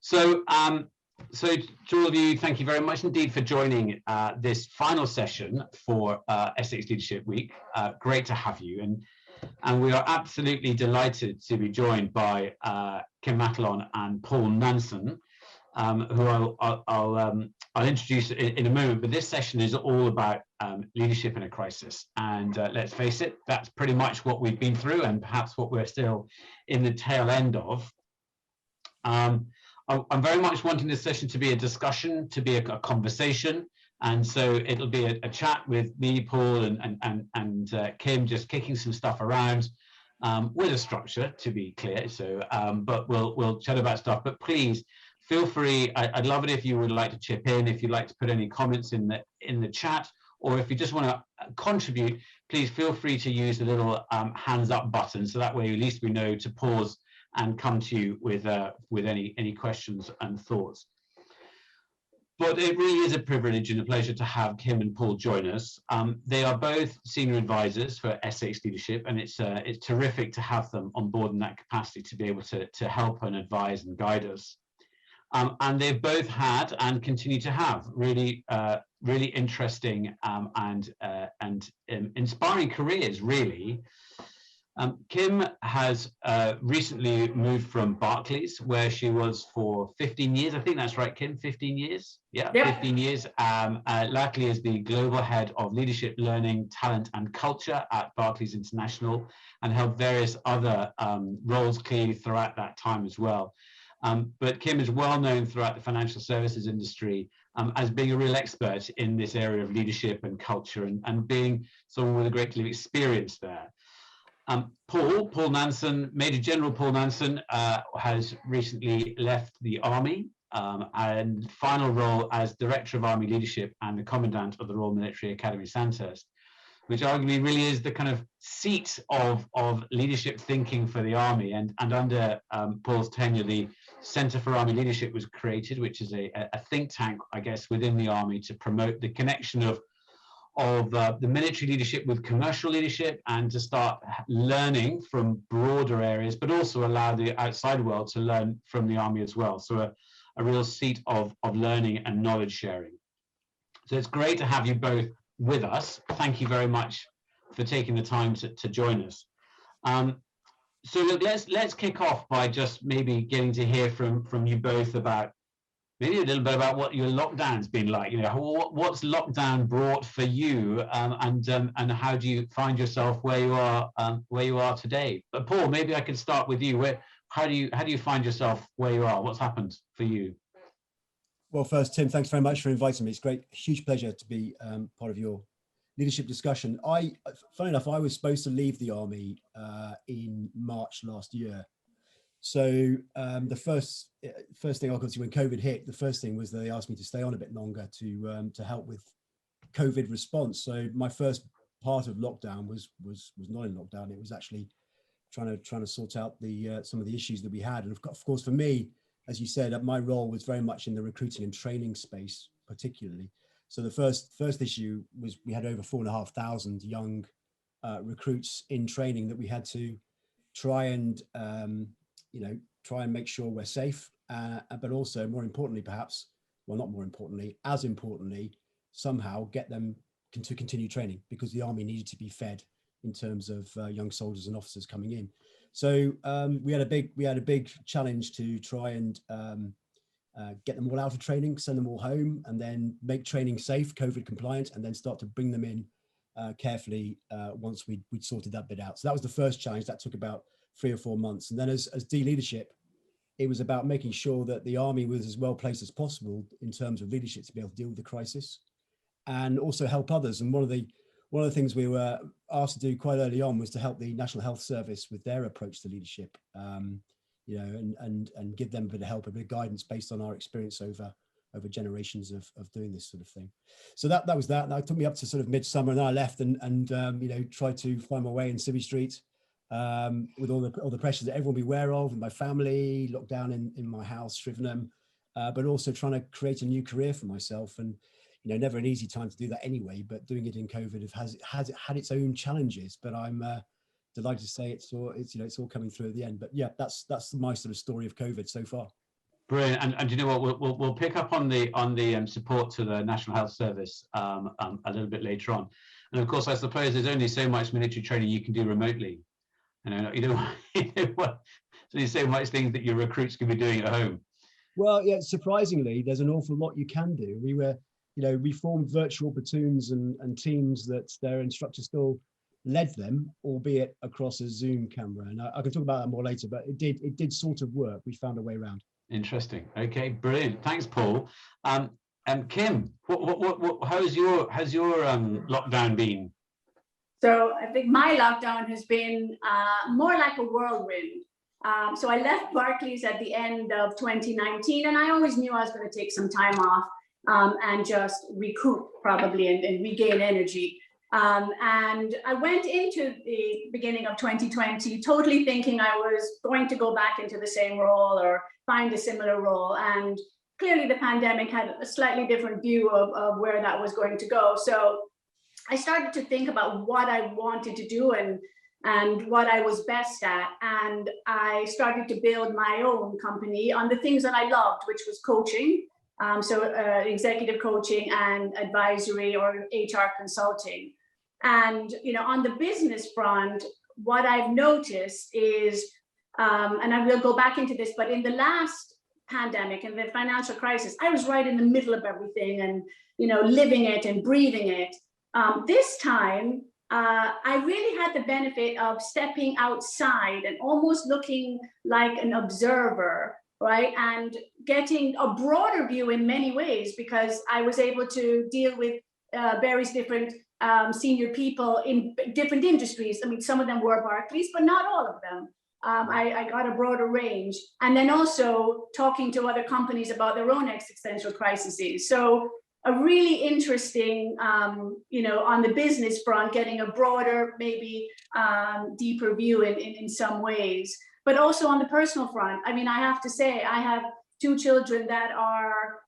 So, so to all of you, thank you very much indeed for joining this final session for Essex Leadership Week. Great to have you, and we are absolutely delighted to be joined by Kim Matalon and Paul Nanson, who I'll introduce in a moment. But this session is all about leadership in a crisis, and let's face it, that's pretty much what we've been through, and perhaps what we're still in the tail end of. I'm very much wanting this session to be a discussion, to be a conversation, and so it'll be a chat with me, Paul, and Kim, just kicking some stuff around with a structure, to be clear. So, but we'll chat about stuff. But please feel free. I'd love it if you would like to chip in, if you'd like to put any comments in the chat, or if you just want to contribute, please feel free to use the little hands up button, so that way at least we know to pause and come to you with any questions and thoughts. But it really is a privilege and a pleasure to have Kim and Paul join us. They are both senior advisors for Essex Leadership, and it's terrific to have them on board in that capacity to be able to help and advise and guide us. And they've both had and continue to have really interesting and inspiring careers, really. Kim has recently moved from Barclays, where she was for 15 years. I think that's right, Kim, 15 years? Yeah, 15 years. Latterly as the Global Head of Leadership, Learning, Talent and Culture at Barclays International, and held various other roles clearly throughout that time as well. But Kim is well known throughout the financial services industry as being a real expert in this area of leadership and culture, and being someone with a great deal of experience there. Paul Nanson, Major General Paul Nanson, has recently left the Army, and final role as Director of Army Leadership and the Commandant of the Royal Military Academy Sandhurst, which arguably really is the kind of seat of leadership thinking for the Army. And under Paul's tenure, the Centre for Army Leadership was created, which is a think tank, I guess, within the Army to promote the connection of the military leadership with commercial leadership, and to start learning from broader areas, but also allow the outside world to learn from the Army as well. So a real seat of learning and knowledge sharing. So it's great to have you both with us. Thank you very much for taking the time to join us. So look, let's kick off by just maybe getting to hear from you both about maybe a little bit about what your lockdown's been like. You know, what's lockdown brought for you, and how do you find yourself where you are today? But Paul, maybe I could start with you. How do you find yourself where you are? What's happened for you? Well, first, Tim, thanks very much for inviting me. It's great, huge pleasure to be part of your leadership discussion. Funny enough, I was supposed to leave the Army in March last year. So the first thing, obviously, when COVID hit, the first thing was they asked me to stay on a bit longer to help with COVID response. So my first part of lockdown was not in lockdown. It was actually trying to sort out the some of the issues that we had. And of course, for me, as you said, my role was very much in the recruiting and training space, particularly. So the first issue was we had over 4,500 young recruits in training that we had to try and make sure we're safe, but also more importantly, perhaps, well, not more importantly, as importantly, somehow get them to continue training, because the Army needed to be fed in terms of young soldiers and officers coming in. So we had a big challenge to try and get them all out of training, send them all home, and then make training safe, COVID compliant, and then start to bring them in carefully once we'd sorted that bit out. So that was the first challenge. That took about 3 or 4 months. And then as D leadership, it was about making sure that the Army was as well placed as possible in terms of leadership to be able to deal with the crisis, and also help others. And one of the things we were asked to do quite early on was to help the National Health Service with their approach to leadership, and give them a bit of help, a bit of guidance based on our experience over generations of doing this sort of thing. So that was that. That took me up to sort of midsummer, and then I left and tried to find my way in Civvy Street, with all the pressures that everyone will be aware of, and my family, locked down in my house, Shrivenham, but also trying to create a new career for myself. And never an easy time to do that anyway, but doing it in COVID has had its own challenges. But I'm delighted to say it's all coming through at the end. But yeah, that's my sort of story of COVID so far. Brilliant. And you know what? We'll pick up on the support to the National Health Service a little bit later on. And of course, I suppose there's only so much military training you can do remotely. You know, there's so much things that your recruits can be doing at home. Well, yeah, surprisingly, there's an awful lot you can do. We formed virtual platoons and teams that their instructor still led them, albeit across a Zoom camera. And I can talk about that more later, but it did sort of work. We found a way around. Interesting. Okay, brilliant. Thanks, Paul. And Kim, how's your lockdown been? So I think my lockdown has been more like a whirlwind. So I left Barclays at the end of 2019, and I always knew I was going to take some time off and just recoup probably and regain energy. And I went into the beginning of 2020 totally thinking I was going to go back into the same role or find a similar role. And clearly the pandemic had a slightly different view of where that was going to go. So I started to think about what I wanted to do and what I was best at. And I started to build my own company on the things that I loved, which was coaching. Executive coaching and advisory or HR consulting. And, on the business front, what I've noticed is, and I will go back into this, but in the last pandemic and the financial crisis, I was right in the middle of everything and, living it and breathing it. This time, I really had the benefit of stepping outside and almost looking like an observer, right? And getting a broader view in many ways, because I was able to deal with various different senior people in different industries. I mean, some of them were Barclays, but not all of them. I got a broader range. And then also talking to other companies about their own existential crises. So a really interesting, on the business front, getting a broader, maybe deeper view in some ways. But also on the personal front, I mean, I have to say, I have two children that are,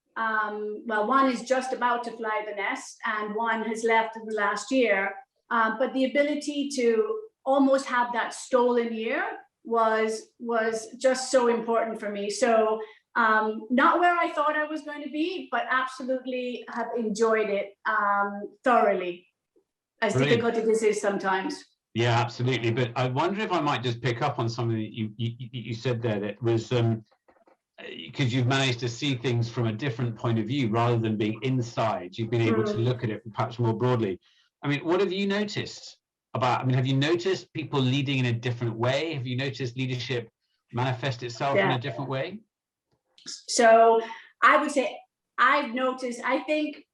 one is just about to fly the nest and one has left in the last year. But the ability to almost have that stolen year was just so important for me. So not where I thought I was going to be, but absolutely have enjoyed it thoroughly, as Brilliant. difficult as it is sometimes. Yeah, absolutely. But I wonder if I might just pick up on something that you said there, that was because you've managed to see things from a different point of view rather than being inside. You've been able to look at it perhaps more broadly. I mean, what have you noticed have you noticed people leading in a different way? Have you noticed leadership manifest itself in a different way? So I would say I've noticed, I think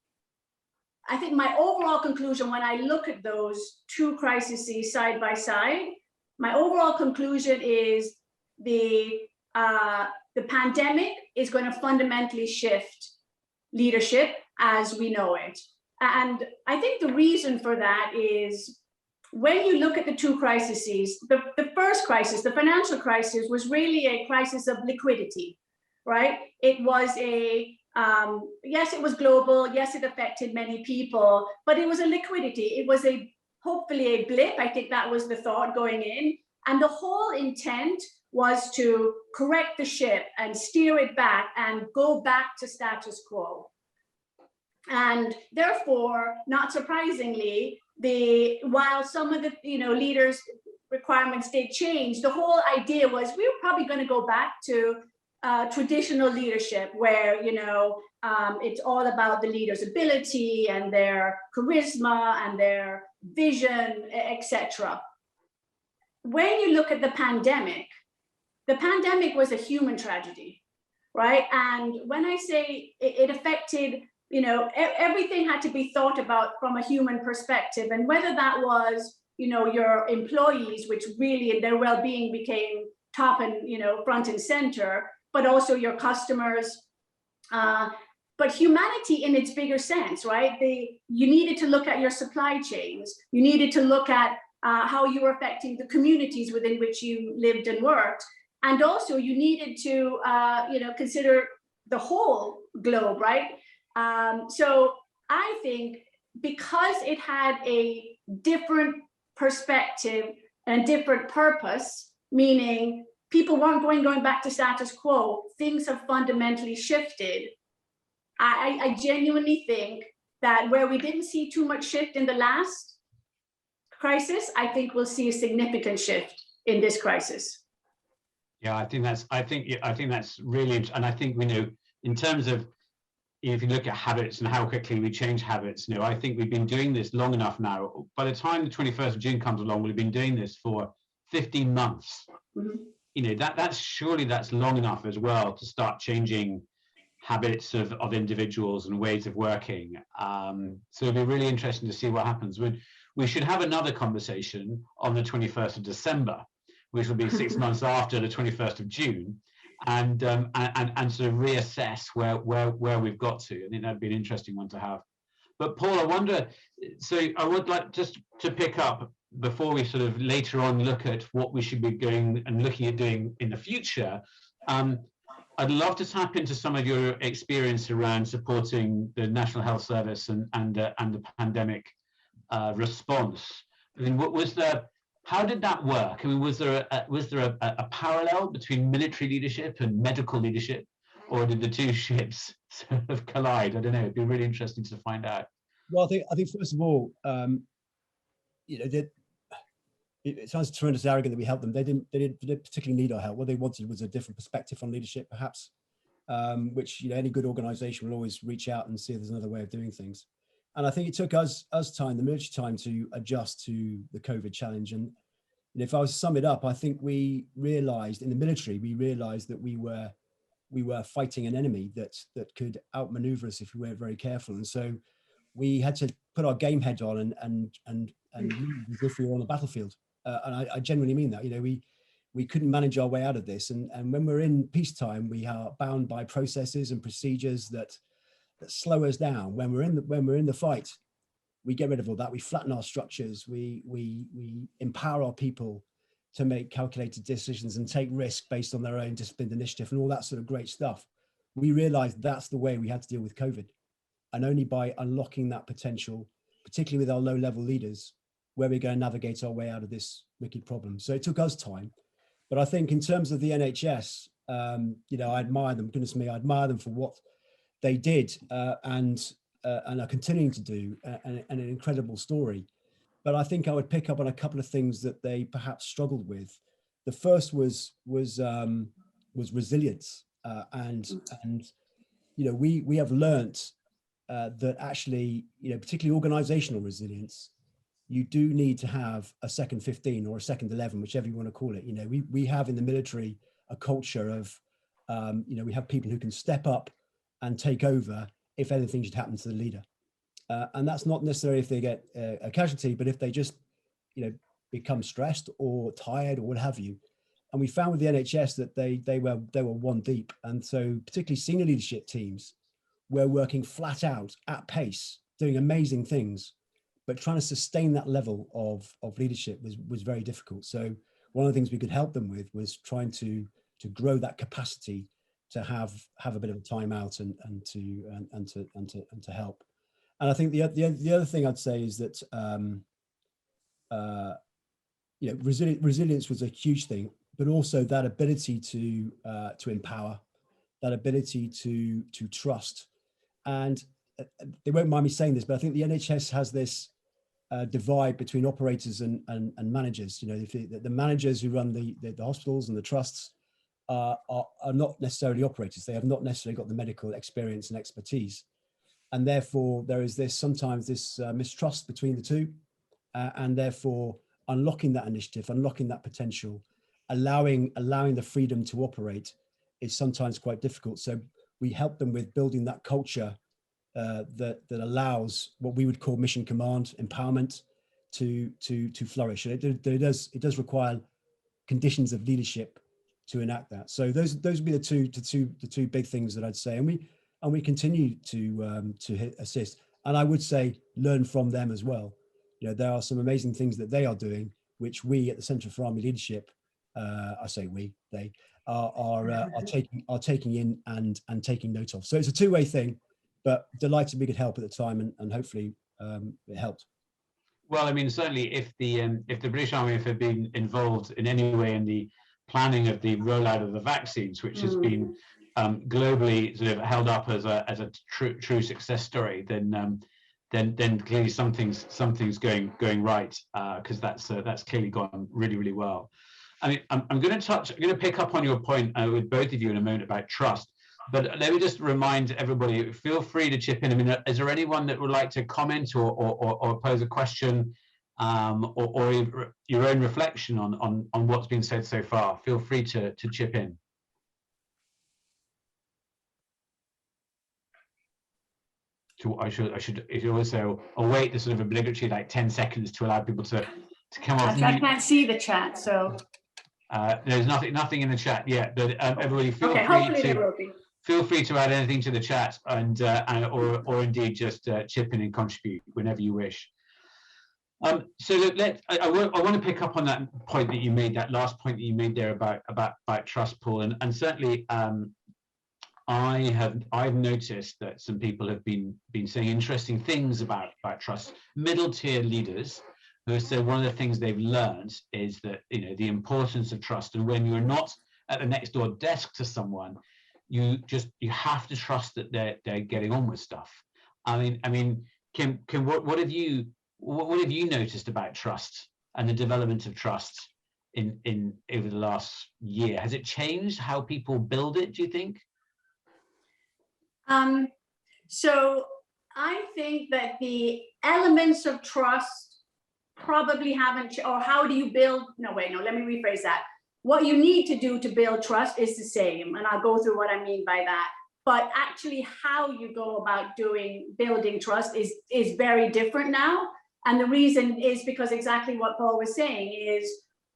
my overall conclusion when I look at those two crises side by side, my overall conclusion is the pandemic is going to fundamentally shift leadership as we know it. And I think the reason for that is when you look at the two crises, the first crisis, the financial crisis, was really a crisis of liquidity, right? It was yes, it was global. Yes, it affected many people, but it was a liquidity. It was hopefully a blip. I think that was the thought going in. And the whole intent was to correct the ship and steer it back and go back to status quo. And therefore, not surprisingly, while some of the leaders' requirements did change, the whole idea was we were probably going to go back to traditional leadership where it's all about the leader's ability and their charisma and their vision, etc. When you look at the pandemic was a human tragedy, right? And when I say it affected, everything had to be thought about from a human perspective, and whether that was your employees, which really their well-being became top and front and center, but also your customers, but humanity in its bigger sense, right? You needed to look at your supply chains. You needed to look at how you were affecting the communities within which you lived and worked. And also you needed to, consider the whole globe, right? So I think because it had a different perspective and different purpose, meaning people weren't going back to status quo. Things have fundamentally shifted. I genuinely think that where we didn't see too much shift in the last crisis, I think we'll see a significant shift in this crisis. Yeah, I think that's really, and I think we know in terms of, if you look at habits and how quickly we change habits, I think we've been doing this long enough now. By the time the 21st of June comes along, we've been doing this for 15 months. Mm-hmm. That's long enough as well to start changing habits of individuals and ways of working. So it'll be really interesting to see what happens. We should have another conversation on the 21st of December, which will be 6 months after the 21st of June, and sort of reassess where we've got to. I think that'd be an interesting one to have. But Paul, I wonder, so I would like just to pick up before we sort of later on look at what we should be going and looking at doing in the future. I'd love to tap into some of your experience around supporting the National Health Service and the pandemic response. I mean, how did that work? I mean, was there a parallel between military leadership and medical leadership, or did the two ships sort of collide? I don't know. It'd be really interesting to find out. Well, I think first of all, it sounds tremendously arrogant that we helped them. They didn't particularly need our help. What they wanted was a different perspective on leadership, perhaps, which any good organisation will always reach out and see if there's another way of doing things. And I think it took us time, the military time, to adjust to the COVID challenge. And if I was to sum it up, I think we realised in the military, that we were fighting an enemy that could outmaneuver us if we weren't very careful. And so we had to put our game head on and move as if we were on the battlefield. And I genuinely mean that. We couldn't manage our way out of this. And when we're in peacetime, we are bound by processes and procedures that slow us down. When we're in the fight, we get rid of all that. We flatten our structures. We empower our people to make calculated decisions and take risk based on their own disciplined initiative and all that sort of great stuff. We realized that's the way we had to deal with COVID. And only by unlocking that potential, particularly with our low-level leaders, where we're going to navigate our way out of this wicked problem. So it took us time. But I think in terms of the NHS, I admire them. Goodness me, I admire them for what they did and are continuing to do, and an incredible story. But I think I would pick up on a couple of things that they perhaps struggled with. The first was resilience, and we have learnt that actually, particularly organisational resilience, you do need to have a second 15 or a second 11, whichever you want to call it. We have in the military a culture of, we have people who can step up and take over if anything should happen to the leader. And that's not necessarily if they get a casualty, but if they just, become stressed or tired or what have you. And we found with the NHS that they were one deep. And so particularly senior leadership teams were working flat out at pace, doing amazing things, but trying to sustain that level of leadership was very difficult. So one of the things we could help them with was trying to grow that capacity to have a bit of a timeout and to help. And I think the other thing I'd say is that resilience was a huge thing, but also that ability to empower, that ability to trust. And they won't mind me saying this, but I think the NHS has this divide between operators and managers. The managers who run the hospitals and the trusts are not necessarily operators. They have not necessarily got the medical experience and expertise. And therefore, there is sometimes this mistrust between the two, and therefore unlocking that initiative, unlocking that potential, allowing the freedom to operate is sometimes quite difficult. So we help them with building that culture that allows what we would call mission command empowerment to flourish. And it does require conditions of leadership to enact that. So those would be the two big things that I'd say. And we continue to assist, and I would say learn from them as well. There are some amazing things that they are doing, which we at the Centre for Army Leadership, I say they are taking in and taking note of. So it's a two-way thing, but delighted we could help at the time, and hopefully it helped. Well, I mean, certainly if the British Army have been involved in any way in the planning of the rollout of the vaccines, which has been globally sort of held up as a true success story, then clearly something's going right, because that's clearly gone really well. I mean, I'm going to pick up on your point with both of you in a moment about trust. But let me just remind everybody, feel free to chip in. I mean, is there anyone that would like to comment or pose a question, or your own reflection on what's been said so far? Feel free to chip in. I should also await the sort of obligatory like 10 seconds to allow people to come off. I can't see the chat, so. There's nothing in the chat yet, but everybody feel free to add anything to the chat or indeed just chip in and contribute whenever you wish. So look, I want to pick up on that point that you made, that last point that you made there about trust, Paul, and certainly I've noticed that some people have been saying interesting things about trust. Middle tier leaders who said one of the things they've learned is that, the importance of trust, and when you're not at the next door desk to someone, you have to trust that they're getting on with stuff. I mean, Kim, what have you noticed about trust and the development of trust in over the last year? Has it changed how people build it, do you think? So I think that the elements of trust probably haven't, or how do you build, let me rephrase that. What you need to do to build trust is the same, and I'll go through what I mean by that. But actually how you go about building trust is very different now. And the reason is because exactly what Paul was saying is,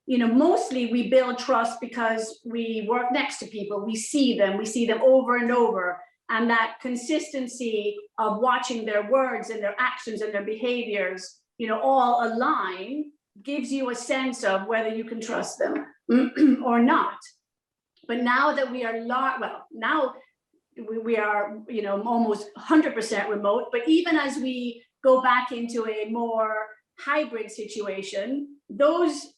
mostly we build trust because we work next to people, we see them over and over. And that consistency of watching their words and their actions and their behaviors, all align, gives you a sense of whether you can trust them or not. But now that we are now we are, almost 100% remote, but even as we go back into a more hybrid situation, those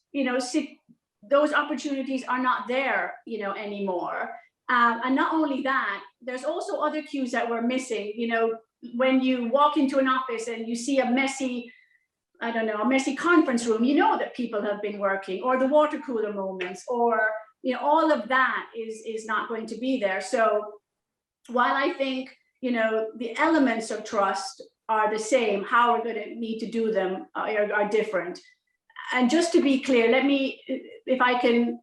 opportunities are not there, anymore. And not only that, there's also other cues that we're missing. When you walk into an office and you see a messy conference room, that people have been working, or the water cooler moments, or, all of that is not going to be there. So while I think, the elements of trust are the same, how we're going to need to do them are different. And just to be clear, let me, if I can,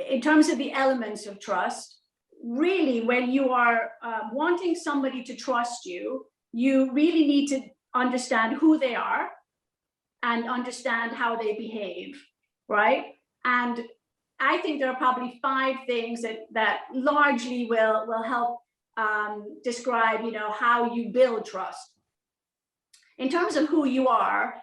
in terms of the elements of trust, really, when you are wanting somebody to trust you, you really need to understand who they are and understand how they behave, right? And I think there are probably 5 things that largely will help describe, how you build trust. In terms of who you are,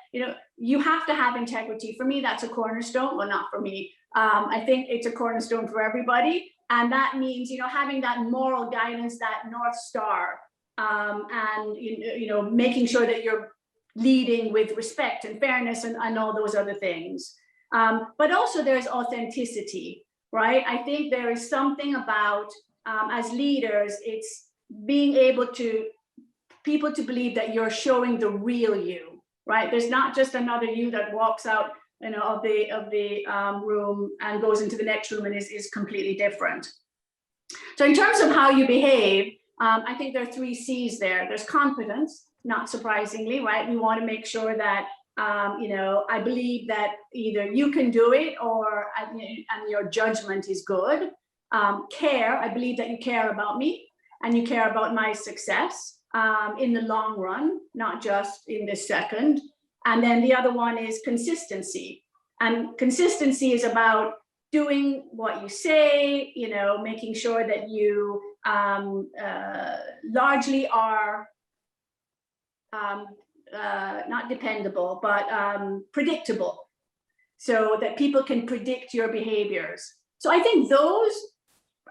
you have to have integrity. For me, that's a cornerstone. Well, not for me. I think it's a cornerstone for everybody. And that means, having that moral guidance, that North Star, and, making sure that you're leading with respect and fairness and all those other things. But also there's authenticity, right? I think there is something about, as leaders, it's being able to, people to believe that you're showing the real you, right? There's not just another you that walks out, of the room and goes into the next room and is completely different. So in terms of how you behave, I think there are 3 C's there. There's confidence, not surprisingly, right? We want to make sure that, I believe that either you can do it or and your judgment is good. Care, I believe that you care about me and you care about my success in the long run, not just in this second. And then the other one is consistency. And consistency is about doing what you say, making sure that you largely are not dependable, but predictable, so that people can predict your behaviors. So I think those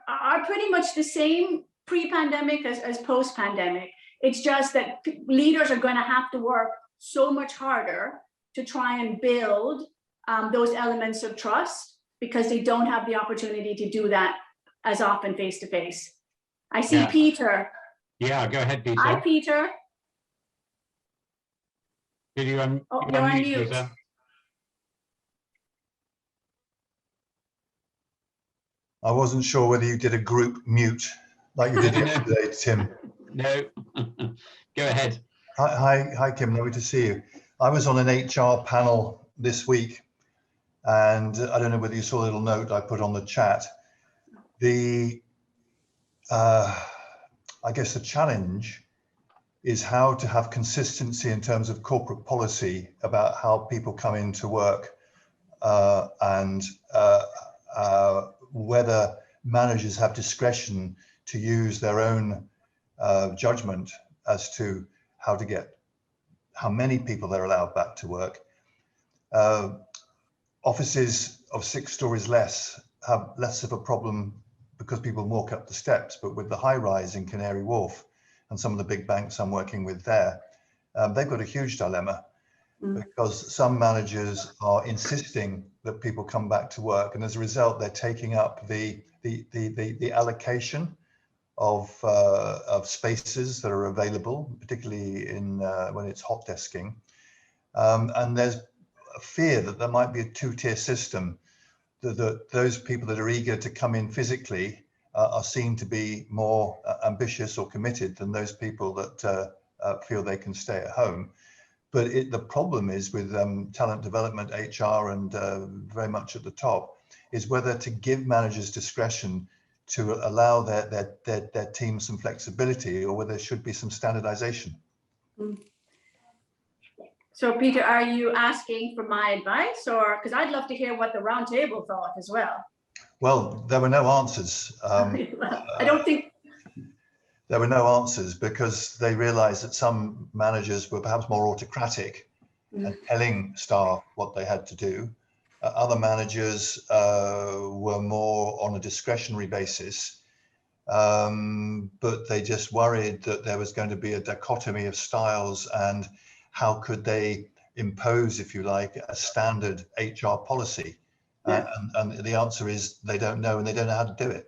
are pretty much the same pre-pandemic as post-pandemic. It's just that leaders are going to have to work so much harder to try and build those elements of trust, because they don't have the opportunity to do that as often face to face. I see Yeah. Peter. Yeah, go ahead, Peter. Hi, Peter. Could you you're on unmute, mute. Peter? I wasn't sure whether you did a group mute like you did yesterday, Tim. No. Go ahead. Hi, Kim. Lovely to see you. I was on an HR panel this week, and I don't know whether you saw a little note I put on the chat. I guess the challenge is how to have consistency in terms of corporate policy about how people come into work, and whether managers have discretion to use their own judgment as to how many people they're allowed back to work. Offices of 6 stories less have less of a problem because people walk up the steps, but with the high rise in Canary Wharf and some of the big banks I'm working with there, they've got a huge dilemma because some managers are insisting that people come back to work, and as a result, they're taking up the allocation of spaces that are available, particularly in when it's hot desking, and there's a fear that there might be a 2-tier system, that those people that are eager to come in physically are seen to be more ambitious or committed than those people that feel they can stay at home. But the problem is with talent development, HR, and very much at the top, is whether to give managers discretion to allow their team some flexibility, or whether there should be some standardization. So Peter, are you asking for my advice, or because I'd love to hear what the roundtable thought as well? Well, there were no answers. I don't think there were no answers because they realized that some managers were perhaps more autocratic and telling staff what they had to do. Other managers were more on a discretionary basis, but they just worried that there was going to be a dichotomy of styles, and how could they impose, if you like, a standard HR policy? And the answer is they don't know, and they don't know how to do it.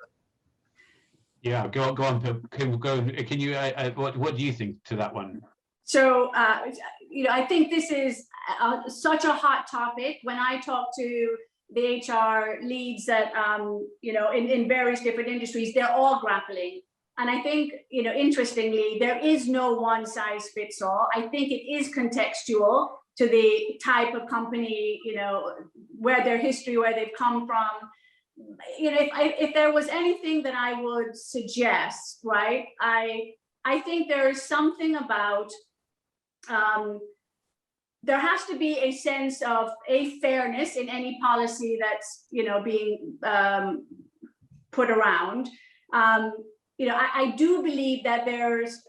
Yeah, go on. Can you? What do you think to that one? so. I think this is such a hot topic. When I talk to the HR leads that in various different industries, they're all grappling. And I think, interestingly, there is no one size fits all. I think it is contextual to the type of company, where their history, where they've come from. If there was anything that I would suggest, right, I think there is something about, there has to be a sense of fairness in any policy that's, being put around. I do believe that there's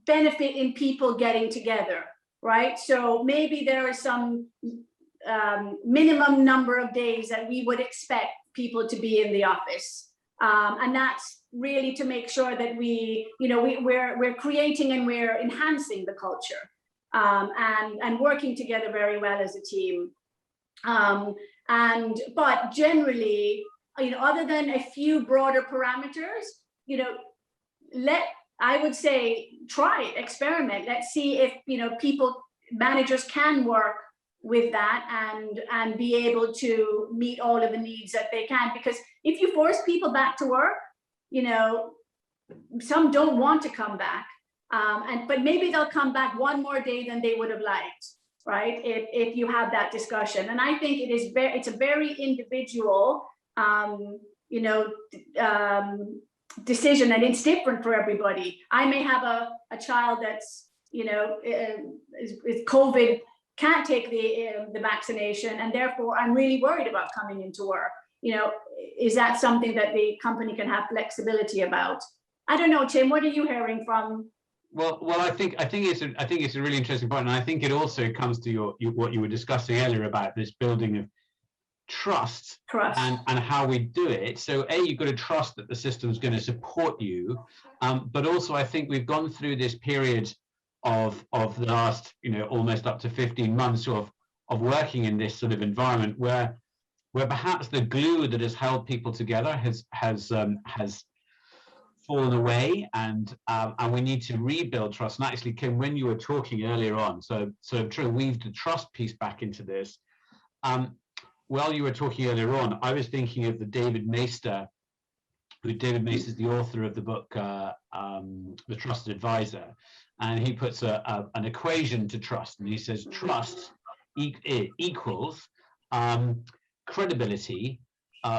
benefit in people getting together, right? So maybe there is some minimum number of days that we would expect people to be in the office, and that's really to make sure that we're creating and we're enhancing the culture, and working together very well as a team. But generally, other than a few broader parameters, I would say try it, experiment. Let's see if managers can work with that and be able to meet all of the needs that they can. Because if you force people back to work, some don't want to come back, but maybe they'll come back one more day than they would have liked, right? If you have that discussion. And I think it's a very individual decision, and it's different for everybody. I may have a child that's is COVID, can't take the vaccination, and therefore I'm really worried about coming into work. Is that something that the company can have flexibility about? I don't know, Tim, what are you hearing from? Well, I think it's a really interesting point, and I think it also comes to what you were discussing earlier about this building of trust. And how we do it. So you've got to trust that the system is going to support you, but also I think we've gone through this period of the last almost up to 15 months of working in this sort of environment where where perhaps the glue that has held people together has fallen away, and we need to rebuild trust. And actually, Kim, when you were talking earlier on, so to weave the trust piece back into this, while you were talking earlier on, I was thinking of the David Maister, David Maister is the author of the book The Trusted Advisor, and he puts an equation to trust, and he says trust equals credibility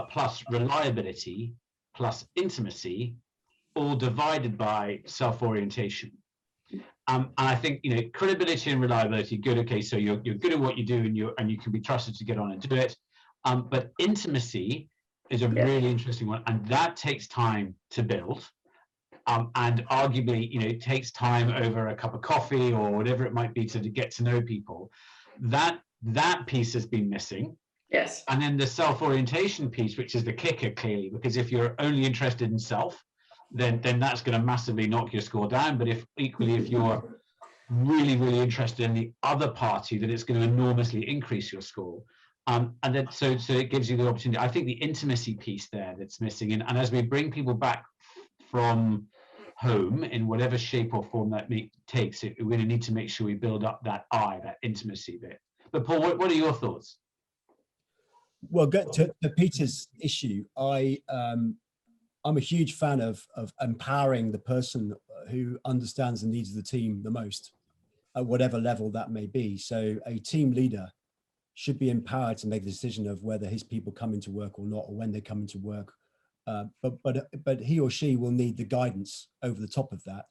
plus reliability plus intimacy, all divided by self-orientation. And I think, you know, credibility and reliability, good. Okay, so you're good at what you do, and you can be trusted to get on and do it. But intimacy is a really interesting one, and that takes time to build. And arguably, you know, it takes time over a cup of coffee or whatever it might be to get to know people. That piece has been missing. Yes. And then the self-orientation piece, which is the kicker, clearly, because if you're only interested in self, then that's going to massively knock your score down. But if you're really, really interested in the other party, then it's going to enormously increase your score. And then so it gives you the opportunity. I think the intimacy piece there that's missing, and as we bring people back from home in whatever shape or form that takes, we're going to need to make sure we build up that intimacy bit. But Paul, what are your thoughts? Well, get to Peter's issue. I'm a huge fan of empowering the person who understands the needs of the team the most, at whatever level that may be. So a team leader should be empowered to make the decision of whether his people come into work or not, or when they come into work. But he or she will need the guidance over the top of that.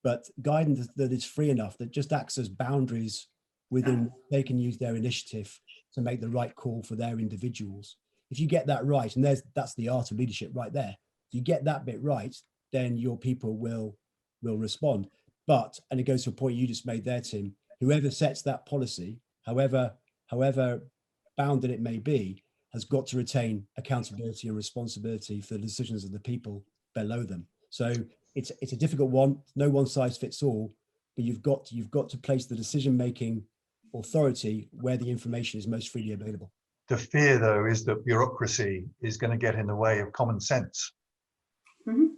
But guidance that is free enough, that just acts as boundaries within they can use their initiative to make the right call for their individuals. If you get that right, and that's the art of leadership right there. If you get that bit right, then your people will respond. But, and it goes to a point you just made there, Tim, whoever sets that policy, however bounded it may be, has got to retain accountability and responsibility for the decisions of the people below them. So it's a difficult one. No one size fits all, but you've got to place the decision-making authority where the information is most freely available. The fear, though, is that bureaucracy is going to get in the way of common sense. Mm-hmm.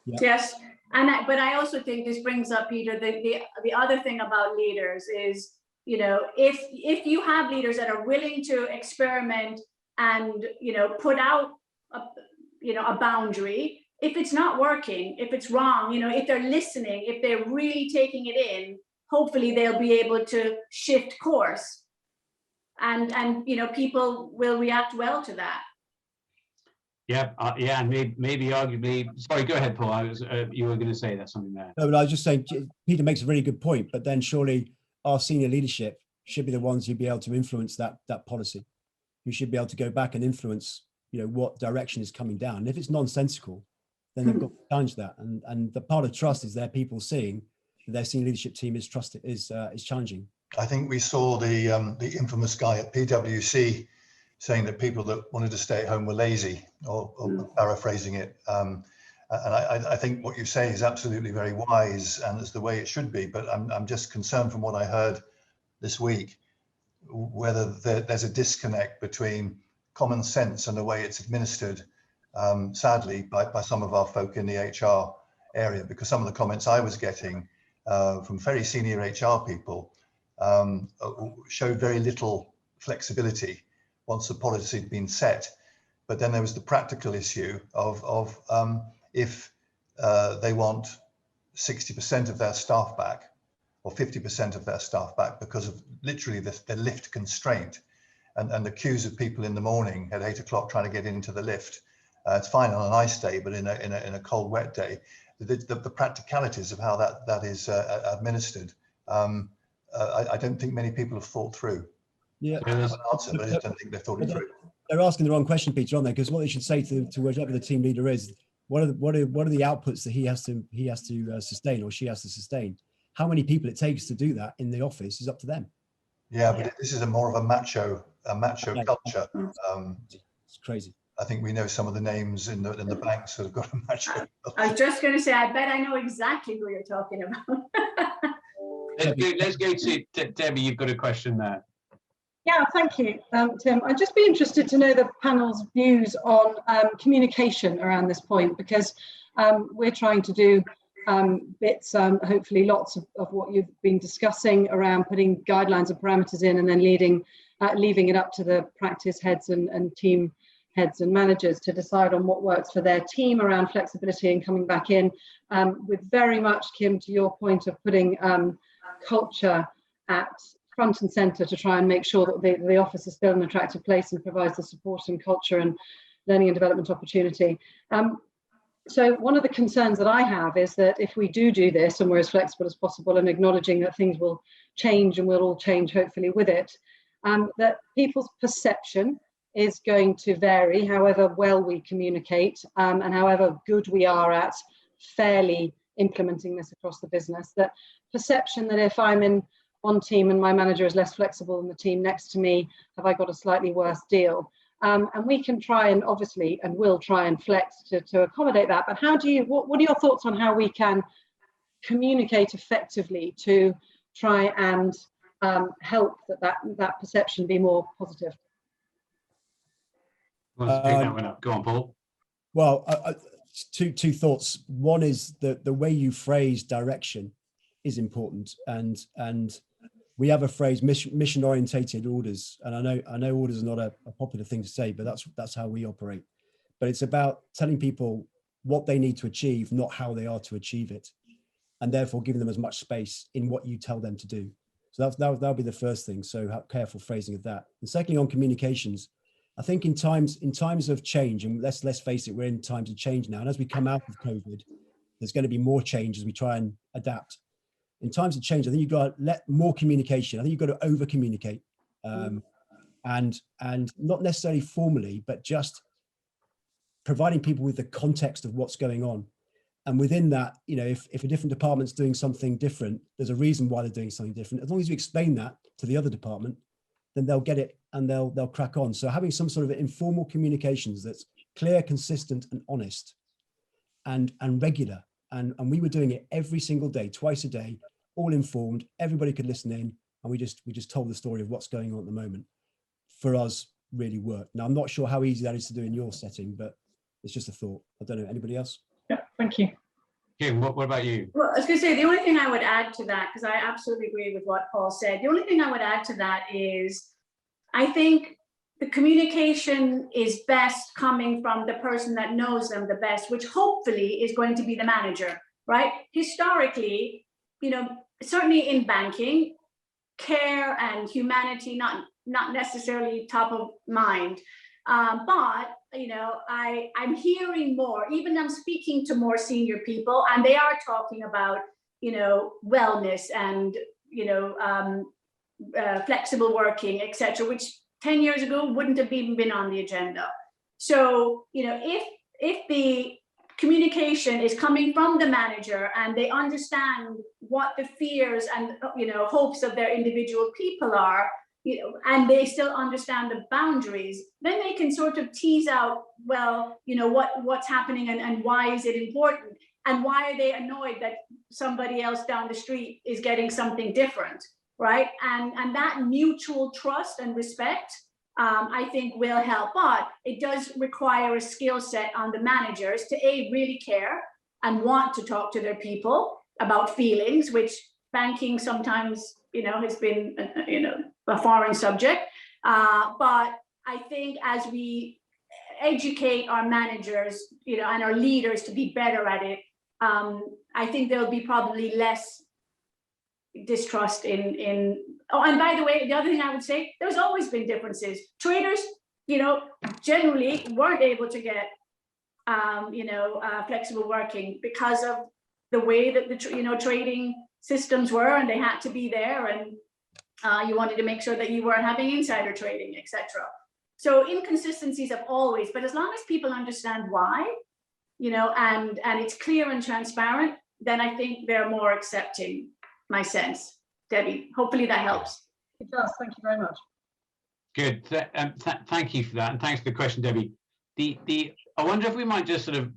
Yep. Yes, but I also think this brings up, Peter, the other thing about leaders is, you know, if you have leaders that are willing to experiment and, you know, put out a boundary, if it's not working, if it's wrong, you know, if they're listening, if they're really taking it in, hopefully they'll be able to shift course, and you know, people will react well to that. Yeah, and maybe arguably. Sorry, go ahead, Paul. You were going to say that something there. No, but I was just saying, Peter makes a really good point. But then surely our senior leadership should be the ones who'd be able to influence that policy, who should be able to go back and influence, you know, what direction is coming down. And if it's nonsensical, then they've got to challenge that. And the part of trust is their people seeing that their senior leadership team is trusted, is challenging. I think we saw the infamous guy at PwC saying that people that wanted to stay at home were lazy, or paraphrasing it. And I think what you say is absolutely very wise, and it's the way it should be. But I'm just concerned from what I heard this week, whether there's a disconnect between common sense and the way it's administered, sadly, by some of our folk in the HR area, because some of the comments I was getting from very senior HR people showed very little flexibility once the policy had been set. But then there was the practical issue of if they want 60% of their staff back or 50% of their staff back because of literally the lift constraint and the queues of people in the morning at 8 o'clock trying to get into the lift. It's fine on a nice day, but in a cold, wet day, the practicalities of how that is administered, I don't think many people have thought through. Yeah, I have an answer, but I just don't think they've thought it through. They're asking the wrong question, Peter, aren't they? Because what they should say to whatever the team leader is, what are the outputs that he has to sustain, or she has to sustain? How many people it takes to do that in the office is up to them. Yeah, but this is more of a macho culture. It's crazy. I think we know some of the names in the banks that have got a macho culture. I was just going to say, I bet I know exactly who you're talking about. Let's go to Debbie. You've got a question there. Yeah, thank you, Tim. I'd just be interested to know the panel's views on communication around this point, because we're trying to do bits, hopefully lots of what you've been discussing around putting guidelines and parameters in, and then leaving it up to the practice heads and team heads and managers to decide on what works for their team around flexibility and coming back in, with very much, Kim, to your point of putting culture at front and center to try and make sure that the office is still an attractive place and provides the support and culture and learning and development opportunity. So one of the concerns that I have is that if we do this and we're as flexible as possible and acknowledging that things will change and we'll all change hopefully with it, that people's perception is going to vary however well we communicate, and however good we are at fairly implementing this across the business. That perception that if I'm in one team and my manager is less flexible than the team next to me, have I got a slightly worse deal? And we can try and obviously, and will try and flex to accommodate that. But how do you, what are your thoughts on how we can communicate effectively to try and help that perception be more positive? Let's pick that one up. Go on, Paul. Well, two thoughts. One is that the way you phrase direction is important, and we have a phrase, mission orientated orders, and I know orders are not a popular thing to say, but that's how we operate. But it's about telling people what they need to achieve, not how they are to achieve it, and therefore giving them as much space in what you tell them to do. So that'll be the first thing. So careful phrasing of that. And secondly, on communications, I think in times of change, and let's face it, we're in times of change now, and as we come out of COVID, there's going to be more change as we try and adapt. In times of change, I think you've got to let more communication. I think you've got to over communicate, and not necessarily formally, but just providing people with the context of what's going on. And within that, you know, if a different department's doing something different, there's a reason why they're doing something different. As long as you explain that to the other department, then they'll get it and they'll crack on. So having some sort of informal communications that's clear, consistent, and honest, and regular. And we were doing it every single day, twice a day, all informed. Everybody could listen in, and we just told the story of what's going on at the moment. For us, really worked. Now I'm not sure how easy that is to do in your setting, but it's just a thought. I don't know. Anybody else? Yeah, thank you. Kim, what about you? Well, I was going to say, the only thing I would add to that, because I absolutely agree with what Paul said, the only thing I would add to that is, I think the communication is best coming from the person that knows them the best, which hopefully is going to be the manager, right? Historically, you know, certainly in banking, care and humanity, not necessarily top of mind, but you know, I'm hearing more, even I'm speaking to more senior people, and they are talking about, you know, wellness and, you know, flexible working, etc., which 10 years ago wouldn't have even been on the agenda. So, you know, if the communication is coming from the manager and they understand what the fears and, you know, hopes of their individual people are, you know, and they still understand the boundaries, then they can sort of tease out, well, you know, what's happening and why is it important, and why are they annoyed that somebody else down the street is getting something different, right? And that mutual trust and respect, I think will help, but it does require a skill set on the managers to really care and want to talk to their people about feelings, which banking sometimes, you know, has been, you know, a foreign subject. But I think as we educate our managers, you know, and our leaders to be better at it, I think there'll be probably less distrust in. Oh, and by the way, the other thing I would say, there's always been differences. Traders, you know, generally weren't able to get, you know, flexible working because of the way that the, you know, trading systems were, and they had to be there, and you wanted to make sure that you weren't having insider trading, etc. So inconsistencies have always, but as long as people understand why, you know, and it's clear and transparent, then I think they're more accepting, my sense. Debbie, hopefully that helps. It does. Thank you very much. Good. Thank you for that, and thanks for the question, Debbie. I wonder if we might just sort of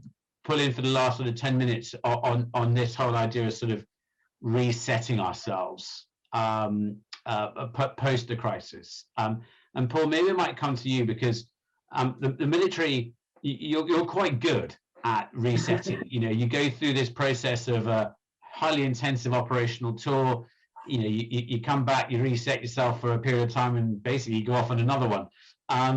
pull in for the last sort of 10 minutes on this whole idea of sort of resetting ourselves. post the crisis. And Paul, maybe I might come to you because the military, you're quite good at resetting. You know, you go through this process of a highly intensive operational tour. You know, you come back, you reset yourself for a period of time, and basically you go off on another one. I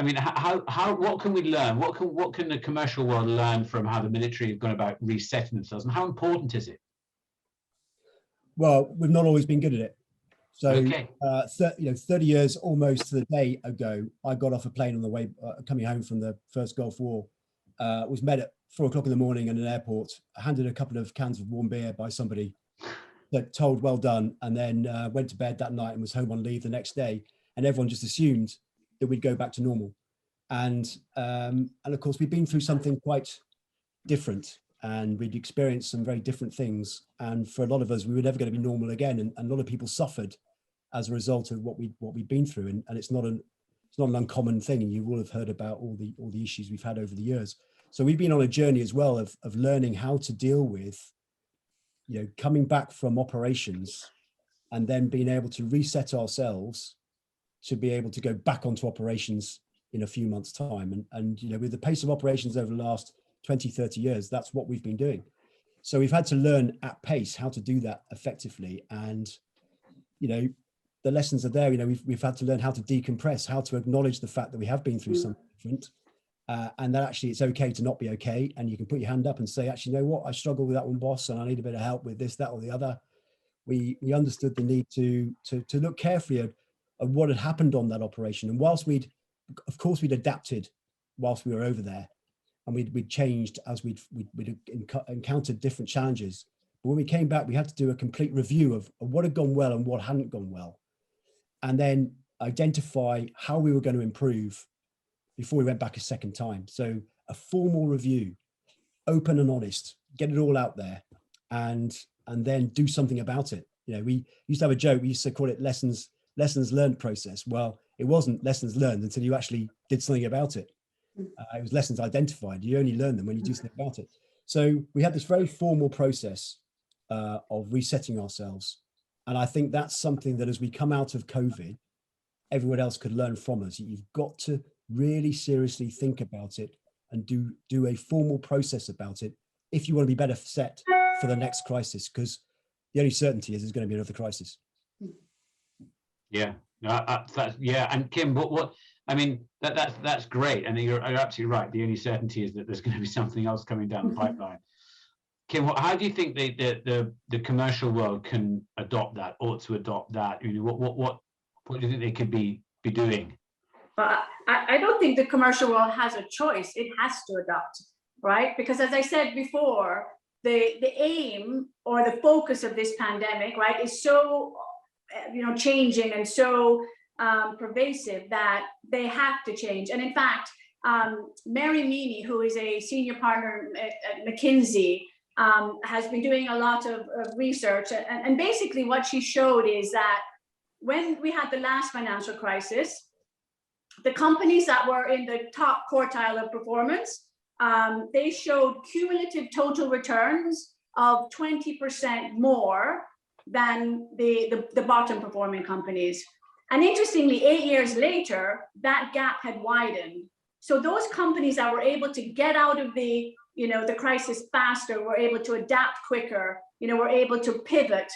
mean, what can we learn? What can the commercial world learn from how the military have gone about resetting themselves, and how important is it? Well, we've not always been good at it. So, okay. 30 years almost to the day ago, I got off a plane on the way coming home from the first Gulf War. Was met at 4 o'clock in the morning in an airport, handed a couple of cans of warm beer by somebody, told well done, and then went to bed that night and was home on leave the next day. And everyone just assumed that we'd go back to normal. And of course, we've been through something quite different, and we'd experienced some very different things. And for a lot of us, we were never going to be normal again. And a lot of people suffered as a result of what we've been through. And it's not an uncommon thing. And you will have heard about all the issues we've had over the years. So we've been on a journey as well of learning how to deal with, you know, coming back from operations and then being able to reset ourselves to be able to go back onto operations in a few months' time. And you know, with the pace of operations over the last 20, 30 years, that's what we've been doing. So we've had to learn at pace how to do that effectively. And, you know, the lessons are there. You know, we've had to learn how to decompress, how to acknowledge the fact that we have been through something different, and that actually it's okay to not be okay. And you can put your hand up and say, actually, you know what, I struggle with that one, boss, and I need a bit of help with this, that, or the other. We understood the need to look carefully at what had happened on that operation. And whilst we'd adapted whilst we were over there, and we'd changed as we'd encountered different challenges. But when we came back, we had to do a complete review of what had gone well and what hadn't gone well, and then identify how we were going to improve before we went back a second time. So a formal review, open and honest, get it all out there, and then do something about it. You know, we used to have a joke. We used to call it lessons learned process. Well, it wasn't lessons learned until you actually did something about it. It was lessons identified. You only learn them when you do something about it. So we had this very formal process of resetting ourselves. And I think that's something that as we come out of COVID, everyone else could learn from us. You've got to really seriously think about it and do a formal process about it if you want to be better set for the next crisis, because the only certainty is there's going to be another crisis. Yeah, yeah. And Kim, what I mean, that's great, and you're absolutely right. The only certainty is that there's going to be something else coming down the pipeline. Kim, how do you think the commercial world can adopt that, ought to adopt that? You know, what do you think they could be doing? I don't think the commercial world has a choice. It has to adopt, right? Because as I said before, the aim or the focus of this pandemic, right, is so changing and so pervasive that they have to change. And in fact, Mary Meany, who is a senior partner at McKinsey, has been doing a lot of research. And basically what she showed is that when we had the last financial crisis, the companies that were in the top quartile of performance, they showed cumulative total returns of 20% more than the bottom performing companies. And interestingly, 8 years later, that gap had widened. So those companies that were able to get out of the crisis faster, were able to adapt quicker, were able to pivot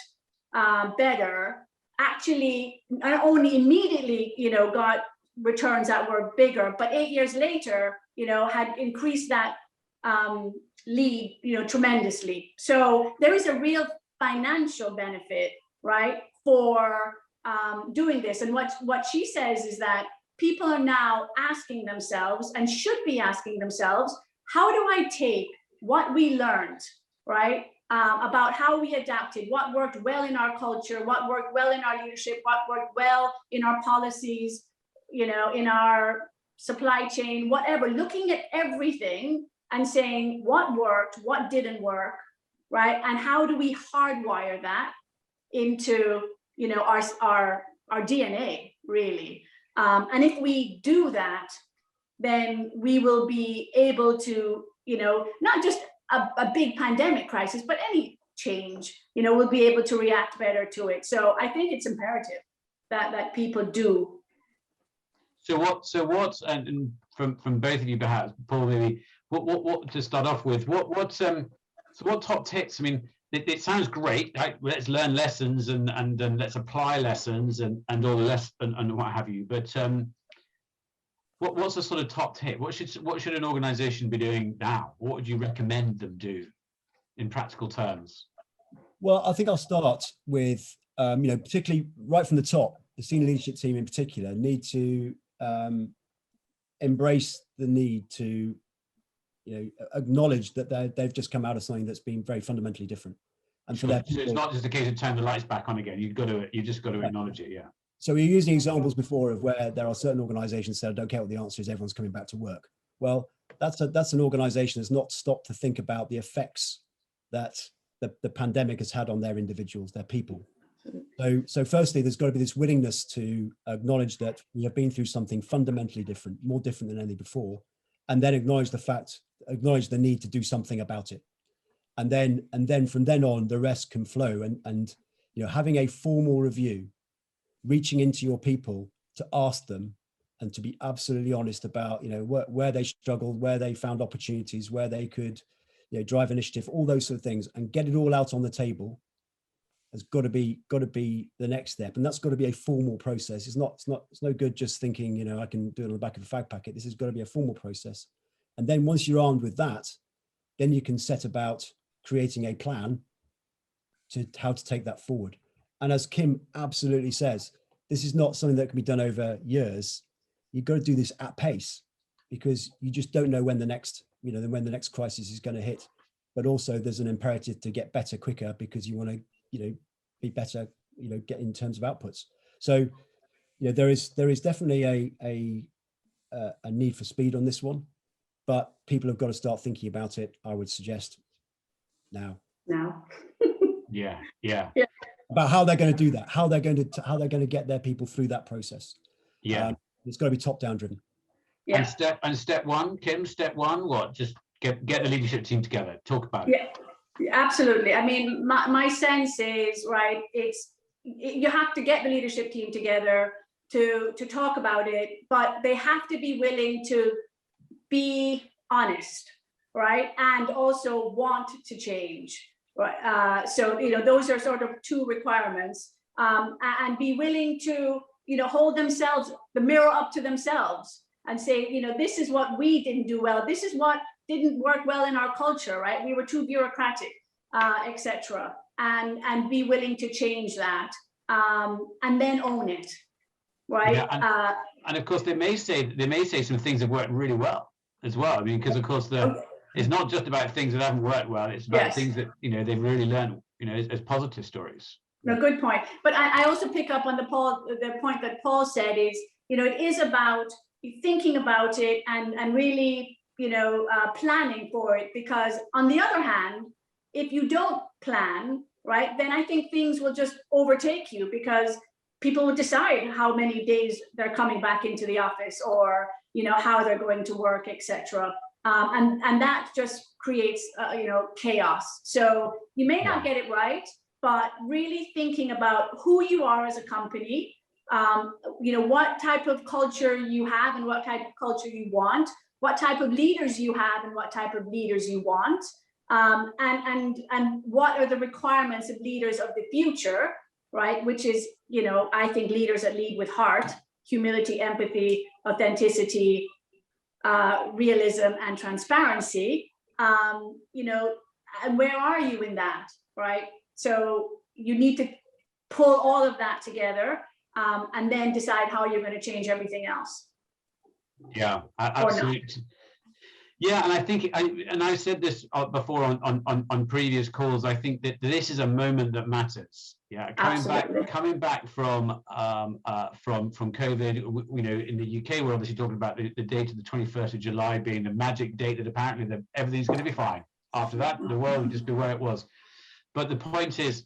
better, actually not only immediately, got returns that were bigger, but 8 years later, had increased that lead, tremendously. So there is a real financial benefit, right, for doing this. And what she says is that people are now asking themselves, and should be asking themselves, how do I take what we learned, right, about how we adapted, what worked well in our culture, what worked well in our leadership, what worked well in our policies, in our supply chain, whatever, looking at everything and saying what worked, what didn't work, right? And how do we hardwire that into, our DNA, really? And if we do that, then we will be able to, not just a big pandemic crisis, but any change, we'll be able to react better to it. So I think it's imperative that people do. So what, and from both of you perhaps, Paul, maybe, what to start off with, what top tips? I mean, it sounds great, right? Let's learn lessons and let's apply lessons and all the less and what have you. But what's the sort of top tip? What should an organization be doing now? What would you recommend them do in practical terms? Well, I think I'll start with, particularly right from the top, the senior leadership team in particular need to embrace the need to, acknowledge that they've just come out of something that's been very fundamentally different. And for that, so it's not just a case of turn the lights back on again. You just got to acknowledge it. Yeah. So we were using examples before of where there are certain organizations that don't care what the answer is, everyone's coming back to work. Well, that's an organization that's not stopped to think about the effects that the pandemic has had on their individuals, their people. So firstly, there's got to be this willingness to acknowledge that we have been through something fundamentally different, more different than any before, and then acknowledge the need to do something about it. And then from then on, the rest can flow. And having a formal review, reaching into your people to ask them and to be absolutely honest about where they struggled, where they found opportunities, where they could drive initiative, all those sort of things, and get it all out on the table has got to be the next step. And that's got to be a formal process. It's no good just thinking I can do it on the back of a fag packet. This has got to be a formal process. And then once you're armed with that, then you can set about creating a plan to how to take that forward. And as Kim absolutely says, this is not something that can be done over years. You've got to do this at pace, because you just don't know when the next crisis is going to hit. But also there's an imperative to get better quicker, because you want to, be better, get in terms of outputs. So, there is definitely a need for speed on this one, but people have got to start thinking about it, I would suggest, now. Yeah. About how they're going to do that, how they're going to get their people through that process. Yeah. It's got to be top down driven. Yeah. And step one, Kim, what? Just get the leadership team together, talk about it. Yeah, absolutely. I mean, my sense is, right, you have to get the leadership team together to talk about it, but they have to be willing to be honest, right? And also want to change, right? So, those are sort of two requirements, and be willing to, hold the mirror up to themselves and say, this is what we didn't do well. This is what didn't work well in our culture, right? We were too bureaucratic, etc. And be willing to change that, and then own it, right? Yeah, and of course they may say some things have worked really well as well. I mean, because of course it's not just about things that haven't worked well. It's about things that they've really learned, as positive stories. No, good point. But I also pick up on the point that Paul said is, it is about thinking about it and really, planning for it. Because on the other hand, if you don't plan, right, then I think things will just overtake you, because people will decide how many days they're coming back into the office, or, how they're going to work, etc. And that just creates, chaos. So you may not get it right, but really thinking about who you are as a company, what type of culture you have and what type of culture you want, what type of leaders you have and what type of leaders you want, and what are the requirements of leaders of the future, right? Which is, I think leaders that lead with heart, humility, empathy, authenticity, realism, and transparency. And where are you in that, right? So you need to pull all of that together, and then decide how you're going to change everything else. Yeah, absolutely. Yeah, and I think, I said this before on previous calls, I think that this is a moment that matters. Yeah, coming back from COVID, in the UK, we're obviously talking about the date of the 21st of July being the magic date that apparently everything's going to be fine. After that, the world will just be where it was. But the point is,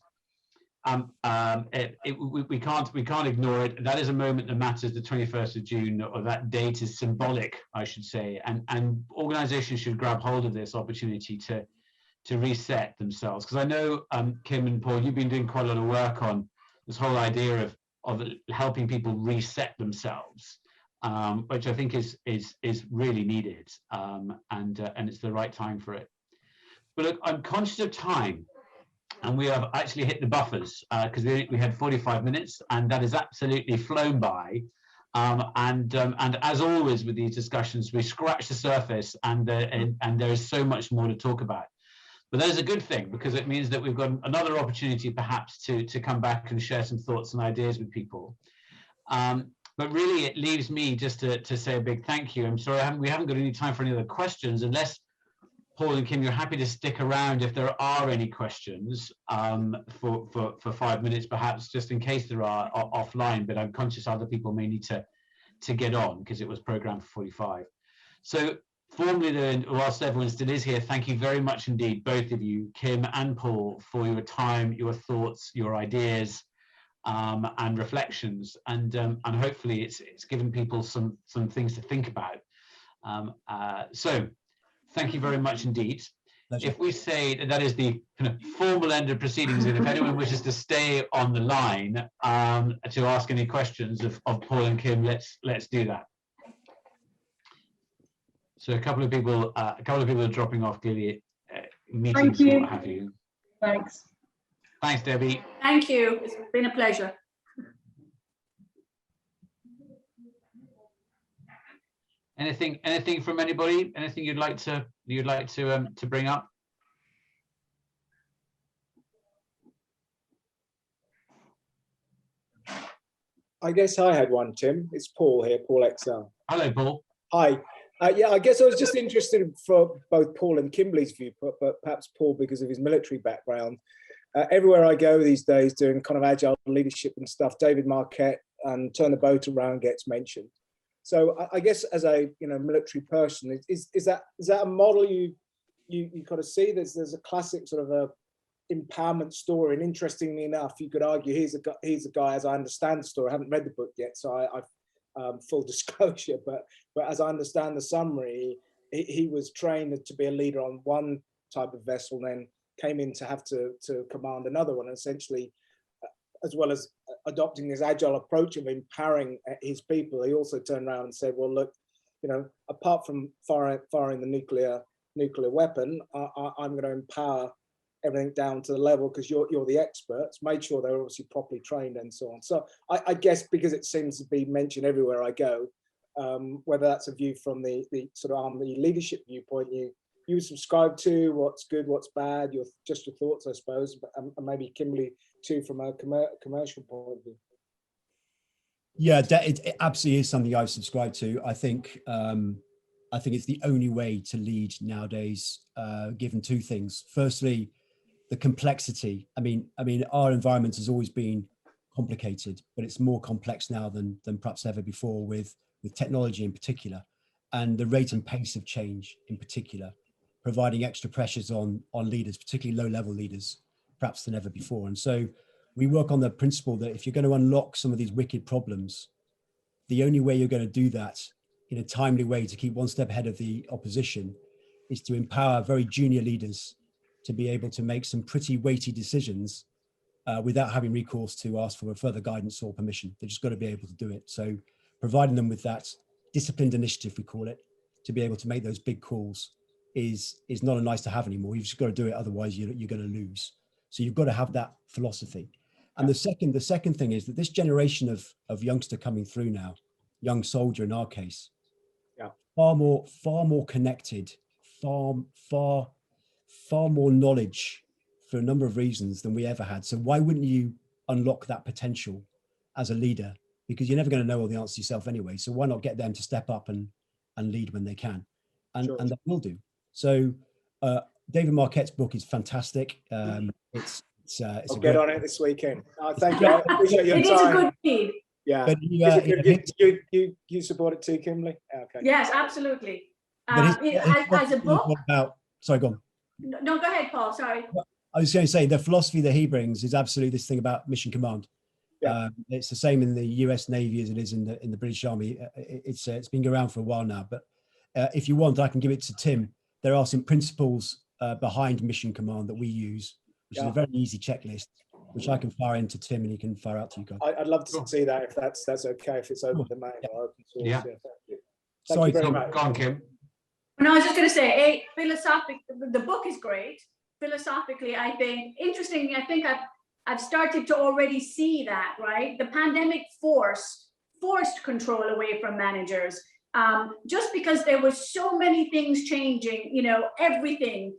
we can't ignore it. That is a moment that matters. The 21st of June, or that date, is symbolic, I should say, and organizations should grab hold of this opportunity to reset themselves? Because I know, Kim and Paul, you've been doing quite a lot of work on this whole idea of helping people reset themselves, which I think is really needed, and it's the right time for it. But look, I'm conscious of time, and we have actually hit the buffers because we had 45 minutes, and that has absolutely flown by. And as always with these discussions, we scratch the surface, and there is so much more to talk about. But that is a good thing, because it means that we've got another opportunity perhaps to come back and share some thoughts and ideas with people. But really, it leaves me just to say a big thank you. I'm sorry, we haven't got any time for any other questions, unless Paul and Kim, you're happy to stick around if there are any questions for 5 minutes, perhaps, just in case there are offline. But I'm conscious other people may need to get on because it was programmed for 45. So formally then, whilst everyone still is here, thank you very much indeed, both of you, Kim and Paul, for your time, your thoughts, your ideas, and reflections, and hopefully it's given people some things to think about. So thank you very much indeed. Pleasure. If we say that is the kind of formal end of proceedings, and if anyone wishes to stay on the line to ask any questions of Paul and Kim, let's do that. So a couple of people are dropping off, clearly meetings and what have you. Thanks. Thanks, Debbie. Thank you. It's been a pleasure. Anything from anybody? Anything you'd like to bring up? I guess I had one, Tim. It's Paul here, Paul XL. Hello, Paul. Hi. Yeah, I guess I was just interested for both Paul and Kimberly's view, but perhaps Paul because of his military background. Everywhere I go these days doing kind of agile leadership and stuff, David Marquette and Turn the Boat Around gets mentioned. So I guess as a military person, is that a model you kind of see? There's a classic sort of a empowerment story, and interestingly enough, you could argue he's a guy, as I understand the story. I haven't read the book yet, so I full disclosure, but as I understand the summary, he was trained to be a leader on one type of vessel, then came in to have to command another one, and essentially, as well as adopting this agile approach of empowering his people, he also turned around and said, well, look, apart from firing the nuclear weapon, I'm going to empower everything down to the level, because you're the experts, made sure they're obviously properly trained and so on. So I guess because it seems to be mentioned everywhere I go, whether that's a view from the sort of army leadership viewpoint you subscribe to, what's good, what's bad, your thoughts, I suppose, and maybe Kimberly too from a commercial point of view. Yeah, it absolutely is something I've subscribed to. I think it's the only way to lead nowadays, given two things. Firstly, the complexity. I mean, our environment has always been complicated, but it's more complex now than perhaps ever before with technology in particular, and the rate and pace of change in particular, providing extra pressures on leaders, particularly low-level leaders, perhaps than ever before. And so we work on the principle that if you're going to unlock some of these wicked problems, the only way you're going to do that in a timely way to keep one step ahead of the opposition is to empower very junior leaders to be able to make some pretty weighty decisions without having recourse to ask for further guidance or permission. They've just got to be able to do it. So providing them with that disciplined initiative, we call it, to be able to make those big calls is not a nice to have anymore. You've just got to do it, otherwise you're going to lose. So you've got to have that philosophy. And the second thing is that this generation of youngster coming through now, young soldier in our case, far more connected, far more knowledge for a number of reasons than we ever had. So why wouldn't you unlock that potential as a leader? Because you're never going to know all the answers yourself anyway. So why not get them to step up and lead when they can? And they will do. So David Marquette's book is fantastic. I'll get on it this weekend. Thank you. I appreciate your time. It is a good read. Yeah. But you support it too, Kimberly? Okay. Yes, absolutely. As a book. Sorry, go on. No, go ahead, Paul. Sorry. I was going to say the philosophy that he brings is absolutely this thing about mission command. Yeah. It's the same in the US Navy as it is in the British Army. It's been around for a while now. But if you want, I can give it to Tim. There are some principles behind mission command that we use, which is a very easy checklist, which I can fire into Tim and he can fire out to you guys. I'd love to see that if that's okay, if it's open domain or open source. Yeah. Thank you. Sorry, Thank you very Tim. much. Go on, Kim. No, I was just going to say, the book is great. Philosophically, I think, interestingly, I think I've started to already see that, right? The pandemic forced control away from managers, just because there was so many things changing, you know, everything.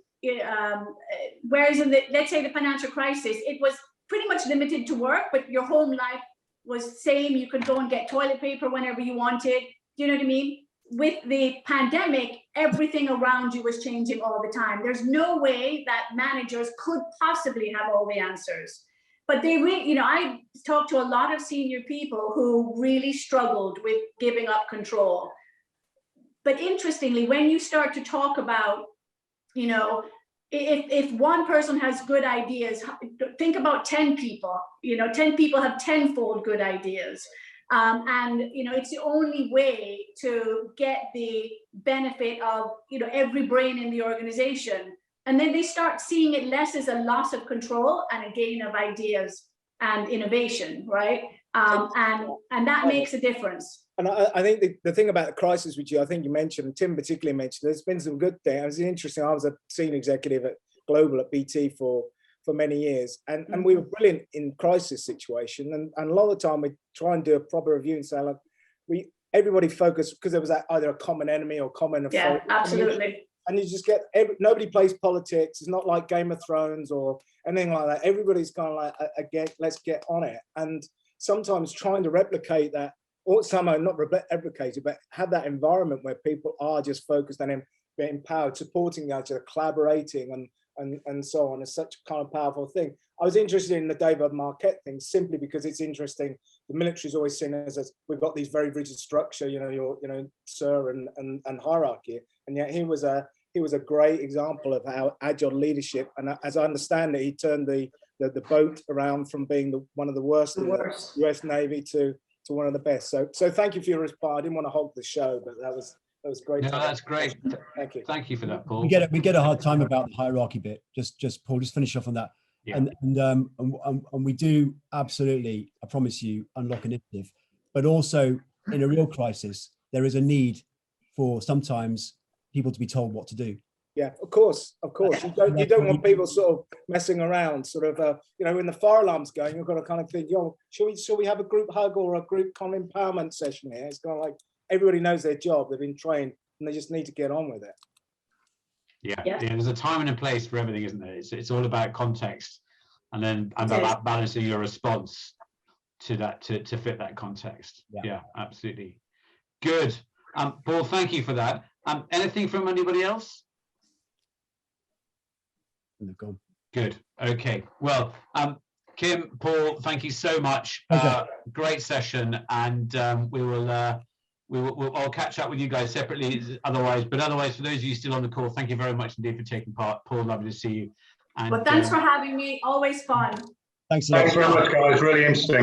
Whereas in let's say the financial crisis, it was pretty much limited to work, but your home life was same. You could go and get toilet paper whenever you wanted. Do you know what I mean? With the pandemic, everything around you was changing all the time. There's no way that managers could possibly have all the answers. But they really, you know, I talked to a lot of senior people who really struggled with giving up control. But interestingly, when you start to talk about, you know, if one person has good ideas, think about 10 people, you know, 10 people have tenfold good ideas. And, you know, it's the only way to get the benefit of, you know, every brain in the organization. And then they start seeing it less as a loss of control and a gain of ideas and innovation, right? And that makes a difference. And I think the thing about the crisis, which I think you mentioned, and Tim particularly mentioned, there's been some good things. It was interesting. I was a senior executive at Global at BT for many years, and we were brilliant in crisis situation. And a lot of the time we try and do a proper review and say, look, everybody focused, because there was either a common enemy or common. Yeah, absolutely. And you just get, nobody plays politics. It's not like Game of Thrones or anything like that. Everybody's kind of like, again, let's get on it. And sometimes trying to replicate that, or somehow not replicate it, but have that environment where people are just focused on being empowered, supporting each other, collaborating, and so on, is such a kind of powerful thing. I was interested in the David Marquette thing simply because it's interesting. The military is always seen as we've got these very rigid structure, you know, sir and hierarchy, and yet he was a great example of how agile leadership. And as I understand it, he turned the boat around from being one of the worst in the US Navy to one of the best. So thank you for your response. I didn't want to hog the show, but that was great. No, that's great. Thank you. Thank you for that, Paul. We get a hard time about the hierarchy bit. Just Paul, just finish off on that. Yeah. And we do absolutely, I promise you, unlock initiative. But also in a real crisis, there is a need for sometimes people to be told what to do. Yeah, of course. You don't want people sort of messing around, sort of, you know, when the fire alarm's going, you've got to kind of think, yo, shall we have a group hug or a group kind of empowerment session here? It's kind of like everybody knows their job, they've been trained, and they just need to get on with it. Yeah. There's a time and a place for everything, isn't there? It's all about context, and then about balancing your response to that to fit that context. Yeah, absolutely. Good. Paul, thank you for that. Anything from anybody else? Go on. Good. Okay. Well, Kim, Paul, thank you so much. Great session, and I'll catch up with you guys separately otherwise. But otherwise, for those of you still on the call, thank you very much indeed for taking part. Paul, lovely to see you. And, well, thanks for having me. Always fun. Thanks a lot. Thanks very much, guys. Really interesting.